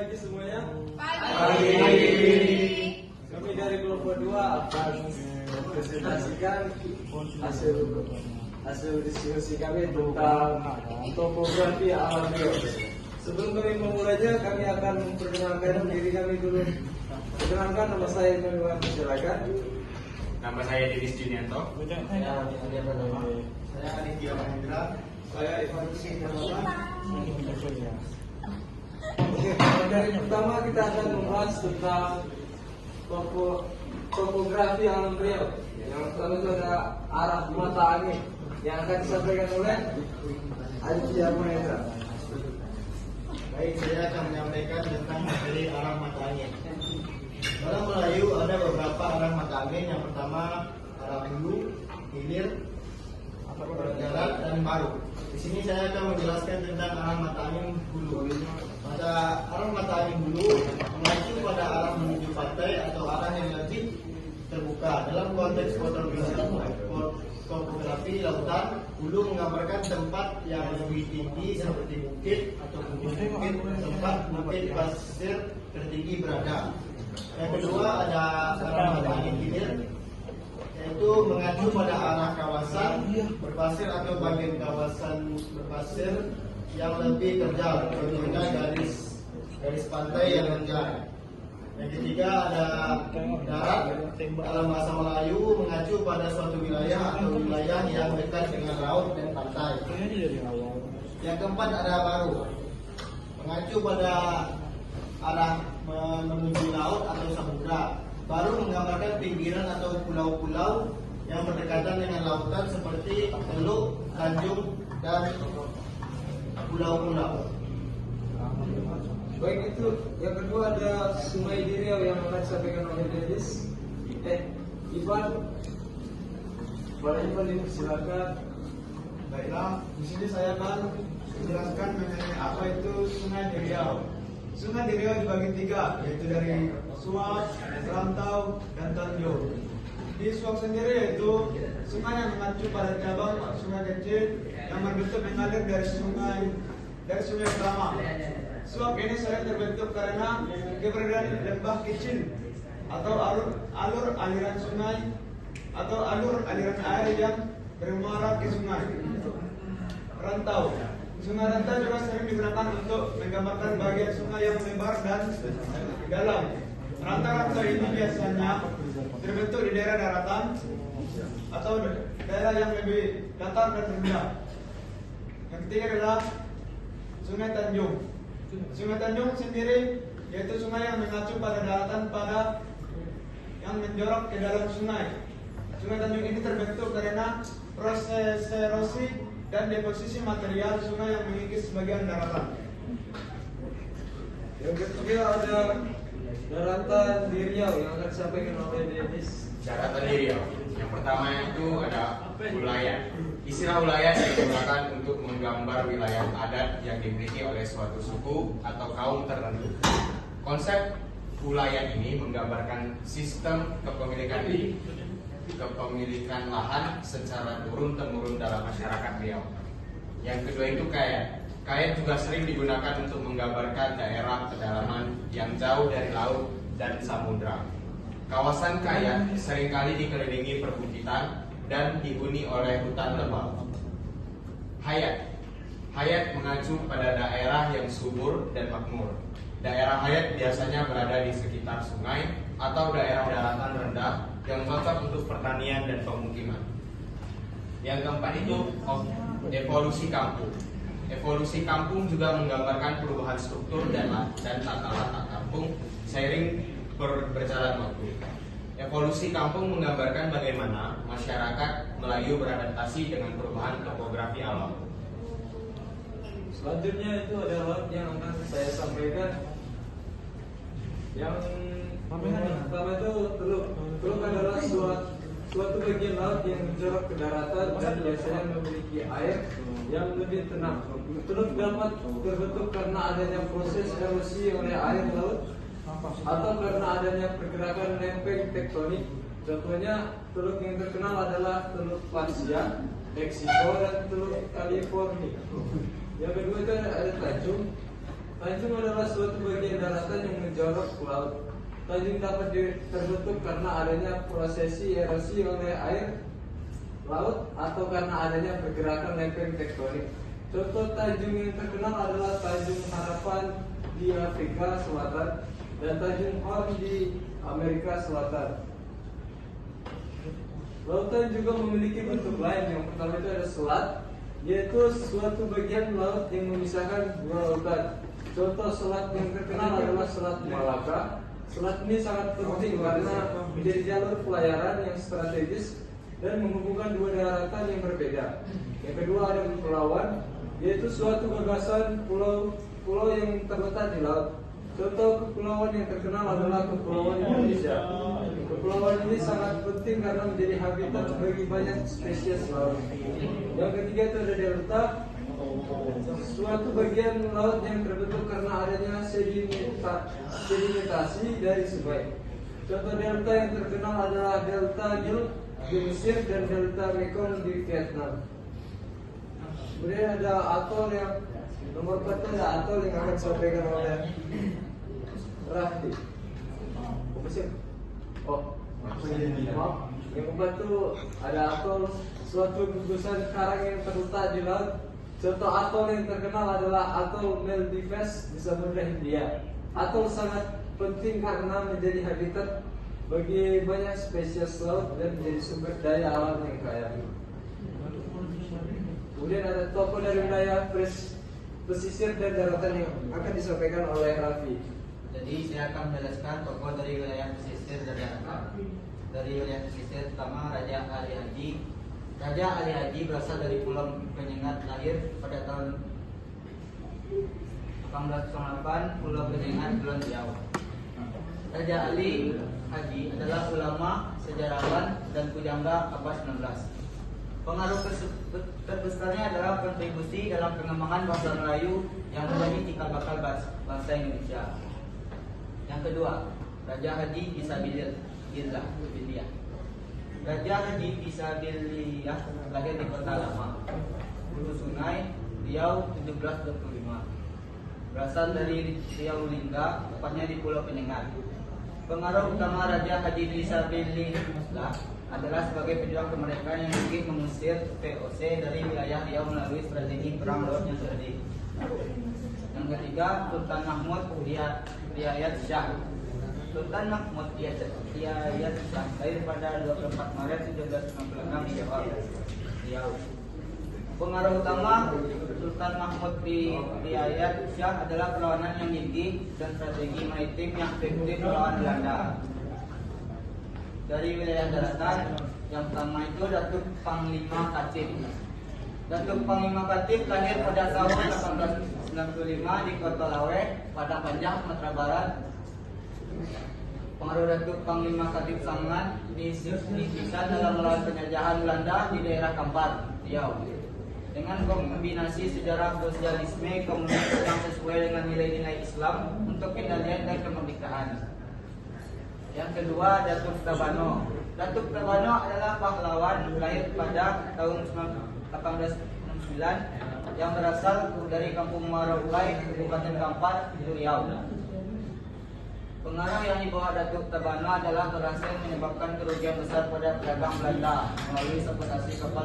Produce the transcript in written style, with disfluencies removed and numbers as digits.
pagi semuanya. Pagi. Kami dari kelompok 2 akan mempresentasikan hasil diskusi kami tentang topografi alam Riau. Sebelum kami memulainya, kami akan memperkenalkan diri kami dulu. Perkenalkan, nama saya Iman Masyarakat. Nama saya Dinis Junianto. Saya Aditya Mahendra. Saya Ivan Singh. Oke, dari pertama kita akan membahas tentang topografi alam Riau. Yang pertama itu ada arah mata angin yang akan disampaikan oleh Aditya Mahendra. Baik, saya akan menyampaikan tentang materi arah mata angin. Dalam Melayu ada beberapa arah mata angin. Yang pertama arah hulu, hilir, darat, dan baru. Di sini saya akan menjelaskan tentang arah mata angin hulu. Pada arah mata angin hulu mengacu pada arah menuju pantai atau arah yang lebih terbuka. Dalam konteks topografi lautan, hulu menggambarkan tempat yang lebih tinggi seperti bukit atau bukit tempat bukit pasir tertinggi berada. Yang kedua ada arah mata angin hilir, yaitu mengacu pada arah kawasan berpasir atau bagian kawasan berpasir yang lebih terjal, contohnya garis pantai yang rendah. Yang ketiga ada darat, dalam bahasa Melayu mengacu pada suatu wilayah atau wilayah yang dekat dengan laut dan pantai. Yang keempat ada baru, mengacu pada arah menuju laut atau samudra. Baru menggambarkan pinggiran atau pulau-pulau yang berdekatan dengan lautan seperti teluk, tanjung, dan pulau-pulau. Baik, itu yang kedua ada Sungai di Riau yang akan disampaikan oleh Dennis. Ivan, ini silakan. Baiklah, di sini saya akan menjelaskan mengenai apa itu Sungai di Riau. Sungai di Riau dibagi tiga, yaitu dari Suak, Rantau, dan Tanjung. Di Suak sendiri yaitu sungai yang mengacu pada cabang sungai kecil yang berbentuk mengalir dari sungai utama. Suak ini sering terbentuk karena keberadaan lembah kecil atau alur aliran sungai atau alur aliran air yang bermuara ke sungai. Rantau. Sungai rantau juga sering digunakan untuk menggambarkan bagian sungai yang lebar dan dalam. Rantau-rantau ini biasanya terbentuk di daerah daratan atau daerah yang lebih datar dan rendah. Yang ketiga adalah Sungai Tanjung. Sungai Tanjung sendiri yaitu sungai yang mengacu pada daratan yang menjorok ke dalam sungai. Sungai Tanjung ini terbentuk karena proses erosi dan deposisi material sungai yang mengikis sebagian daratan. Yang ketiga ada daratan di Riau yang akan disampaikan oleh Dennis. Daratan di Riau. Yang pertama itu ada wilayah. Istilah wilayah digunakan untuk menggambar wilayah adat yang dimiliki oleh suatu suku atau kaum tertentu. Konsep wilayah ini menggambarkan sistem kepemilikan lahan secara turun-temurun dalam masyarakat Riau. Yang kedua itu kayat. Kayat juga sering digunakan untuk menggambarkan daerah pedalaman yang jauh dari laut dan samudra. Kawasan kayat seringkali dikelilingi perbukitan dan dihuni oleh hutan tebal. Hayat. Hayat mengacu pada daerah yang subur dan makmur. Daerah hayat biasanya berada di sekitar sungai atau daerah daratan rendah yang cocok untuk pertanian dan pemukiman. Yang keempat itu evolusi kampung. Evolusi kampung juga menggambarkan perubahan struktur dan tata letak kampung seiring berjalan waktu. Evolusi kampung menggambarkan bagaimana masyarakat Melayu beradaptasi dengan perubahan topografi alam. Selanjutnya itu adalah yang akan saya sampaikan. Yang pertama itu teluk. Teluk adalah suatu bagian laut yang menjorok ke daratan dan biasanya memiliki air yang lebih tenang. Teluk dapat terbentuk karena adanya proses erosi oleh air laut atau karena adanya pergerakan lempeng tektonik. Contohnya teluk yang terkenal adalah Teluk Pasya, Meksiko, dan Teluk California. Yang kedua itu ada Tanjung. Tanjung adalah suatu bagian daratan yang menjorok ke laut. Tanjung dapat terbentuk karena adanya prosesi erosi oleh air laut atau karena adanya pergerakan lempeng tektonik. Contoh tanjung yang terkenal adalah Tanjung Harapan di Afrika Selatan dan Tanjung Horn di Amerika Selatan. Lautan juga memiliki bentuk lain. Yang pertama itu ada selat, yaitu suatu bagian laut yang memisahkan dua lautan. Contoh selat yang terkenal adalah Selat Malaka. Selat ini sangat penting karena menjadi jalur pelayaran yang strategis dan menghubungkan dua daratan yang berbeda. Yang kedua ada kepulauan, yaitu suatu gagasan pulau yang terletak di laut. Contoh kepulauan yang terkenal adalah Kepulauan Indonesia. Kepulauan ini sangat penting karena menjadi habitat bagi banyak spesies laut. Yang ketiga itu ada delta, suatu bagian laut yang terbentuk karena adanya sedimentasi dari sungai. Contoh delta yang terkenal adalah delta Nil di Mesir dan delta Mekong di Vietnam. Kemudian ada atol yang nomor 4 ada atol yang akan disampaikan oleh Raffi. Mesir. Yang keempat itu ada atol, suatu gugusan karang yang terletak di laut. Contoh atol yang terkenal adalah atol Maldives di Samudra Hindia. Atol sangat penting karena menjadi habitat bagi banyak spesies laut dan menjadi sumber daya alam yang kaya. Kemudian ada tokoh dari wilayah pesisir dan daratan yang akan disampaikan oleh Raffi. Jadi saya akan menjelaskan tokoh dari wilayah pesisir dan daratan. Dari wilayah pesisir pertama Raja Ali Haji. Raja Ali Haji berasal dari Pulau Penyengat, lahir pada tahun 1808, Pulau Penyengat, Kulon Riau. Raja Ali Haji adalah ulama, sejarawan, dan pujangga abad 19. Pengaruh terbesarnya adalah kontribusi dalam pengembangan bahasa Melayu yang menjadi cikal bakal bahasa Indonesia. Yang kedua, Raja Haji Fisabilillah. Raja Haji Fisabilillah lahir di Kota Lama, Hulu Sungai, Riau 1725. Berasal dari Riau Lingga, tepatnya di Pulau Penyengat. Pengaruh utama Raja Haji Fisabilillah adalah sebagai pejuang kemerdekaan yang ingin mengusir VOC dari wilayah Riau melalui strategi perang laut yang cerdik. Yang ketiga, Sultan Mahmud Riayat Shah. Sultan Mahmud Riayat Shah lahir pada 24 Maret 1796 di Riau. Pengaruh utama Sultan Mahmud Riayat Shah adalah perlawanan yang gigih dan strategi maritim yang efektif melawan Belanda. Dari wilayah daratan, yang pertama itu Datuk Panglima Khatib. Datuk Panglima Khatib lahir pada tahun 1895 di Kota Lawe, Padang Panjang, Sumatera Barat. Pengaruh Datuk Panglima Khatib sangat signifikan dalam melawan penjajahan Belanda di daerah Kampar, Riau. Dengan kombinasi sejarah sosialisme komunis yang sesuai dengan nilai-nilai Islam untuk kendalian dan kemerdekaan. Yang kedua, Datuk Tabano. Datuk Tabano adalah pahlawan lahir pada tahun 1869 yang berasal dari Kampung Marawai, Kabupaten Kampar, Riau. Pengaruh yang dibawa Datuk Tabano adalah berhasil menyebabkan kerugian besar pada pedagang Belanda melalui sabotase kapal.